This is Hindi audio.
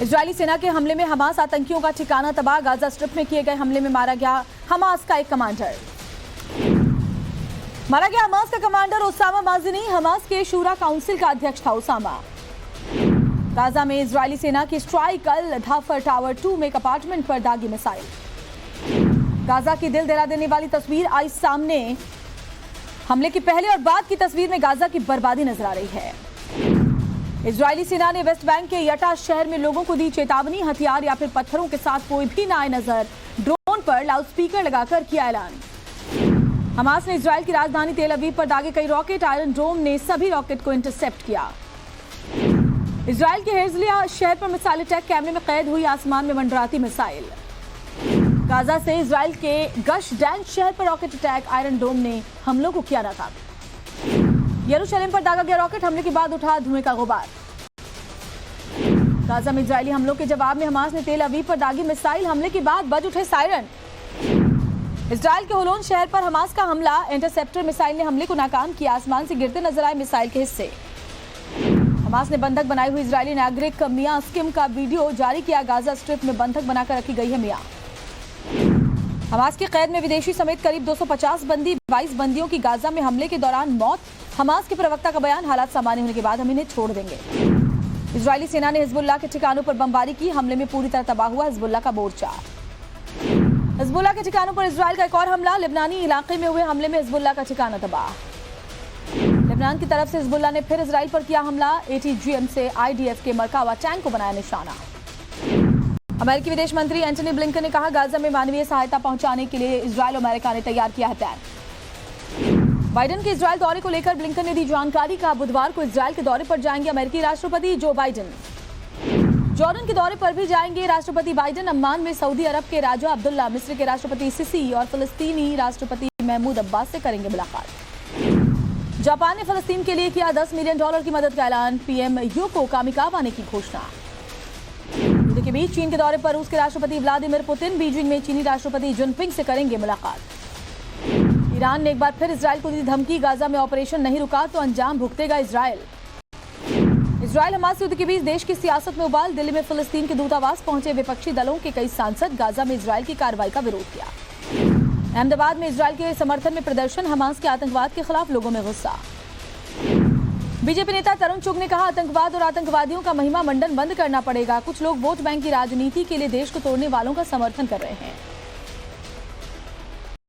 इजरायली सेना के हमले में हमास आतंकियों का ठिकाना तबाह। गाजा स्ट्रिप में किए गए हमले में मारा गया हमास का एक कमांडर। मारा गया हमास का कमांडर उसामा माज़नी। हमास के शूरा काउंसिल का अध्यक्ष था उसामा। गाजा में इजरायली सेना की स्ट्राइक कल धाफर टावर 2 में एक अपार्टमेंट पर दागी मिसाइल। गाजा की दिल दहला देने वाली तस्वीर आई सामने। हमले की पहले और बाद की तस्वीर में गाजा की बर्बादी नजर आ रही है। इजरायली सेना ने वेस्ट बैंक के यटा शहर में लोगों को दी चेतावनी। हथियार या फिर पत्थरों के साथ कोई भी ना आए नजर। ड्रोन पर लाउडस्पीकर लगाकर किया ऐलान। हमास ने इजराइल की राजधानी तेल अवीव पर दागे कई रॉकेट। आयरन डोम ने सभी रॉकेट को इंटरसेप्ट किया। इजराइल के हेर्जलिया शहर पर मिसाइल अटैक। कैमरे में कैद हुई आसमान में मंडराती मिसाइल। गाजा से इजराइल के गश डैन शहर पर रॉकेट अटैक। आयरन डोम ने हमलों को किया नाकाम। यरूशलेम पर दागा गया रॉकेट। हमले के बाद उठा धुएं का गुबार। गाजा में इजरायली हमलों के जवाब में हमास ने तेल अवीव पर दागी मिसाइल। हमले के बाद बज उठे सायरन। इजराइल के होलोन शहर पर हमास का हमला। इंटरसेप्टर मिसाइल ने हमले को नाकाम किया। आसमान से गिरते नजर आए मिसाइल के हिस्से। हमास ने बंधक बनाई हुई इजरायली नागरिक मियां स्किम का वीडियो जारी किया। गाजा स्ट्रिप में बंधक बनाकर रखी गई है मियां। हमास की कैद में विदेशी समेत करीब 250 बंदी। 22 बंदियों की गाजा में हमले के दौरान मौत। हमास के प्रवक्ता का बयान, हालात सामान्य होने के बाद हम इन्हें छोड़ देंगे। इजरायली सेना ने हिजबुल्लाह के ठिकानों पर बमबारी की। हमले में पूरी तरह तबाह हुआ हिजबुल्लाह का मोर्चा। हिजबुल्लाह के ठिकानों पर इजराइल का एक और हमला। लेबनानी इलाके में हुए हमले में हिजबुल्लाह का ठिकाना तबाह। लेबनान की तरफ से हिजबुल्लाह ने फिर इजराइल पर किया हमला। ATGM से IDF के मरकावा टैंक को बनाया निशाना। अमेरिकी विदेश मंत्री एंटनी ब्लिंकन ने कहा, गाजा में मानवीय सहायता पहुंचाने के लिए इजराइल और अमेरिका ने तैयार किया है टैंक। बाइडेन के इजराइल दौरे को लेकर ब्लिंकन ने दी जानकारी। कहा, बुधवार को इजराइल के दौरे पर जाएंगे अमेरिकी राष्ट्रपति जो बाइडेन। जॉर्डन के दौरे पर भी जाएंगे राष्ट्रपति बाइडेन। अम्मान में सऊदी अरब के राजा अब्दुल्ला, मिस्र के राष्ट्रपति सिसी और फिलिस्तीनी राष्ट्रपति महमूद अब्बास से करेंगे मुलाकात। जापान ने फिलिस्तीन के लिए किया $10 मिलियन की मदद का ऐलान। PM यूको कामिकावा ने की घोषणा। युद्ध के बीच चीन के दौरे पर रूस के राष्ट्रपति व्लादिमीर पुतिन। बीजिंग में चीनी राष्ट्रपति जिनपिंग से करेंगे मुलाकात। ईरान ने एक बार फिर इजराइल को दी धमकी। गाजा में ऑपरेशन नहीं रुका तो अंजाम भुगतेगा इजराइल। इजराइल हमास युद्ध के बीच देश की सियासत में उबाल। दिल्ली में फिलिस्तीन के दूतावास पहुंचे विपक्षी दलों के कई सांसद। गाजा में इजराइल की कार्रवाई का विरोध किया। अहमदाबाद में इजराइल के समर्थन में प्रदर्शन। हमास के आतंकवाद के खिलाफ लोगों में गुस्सा। बीजेपी नेता तरुण चुग ने कहा, आतंकवाद और आतंकवादियों का महिमा मंडन बंद करना पड़ेगा। कुछ लोग वोट बैंक की राजनीति के लिए देश को तोड़ने वालों का समर्थन कर रहे हैं।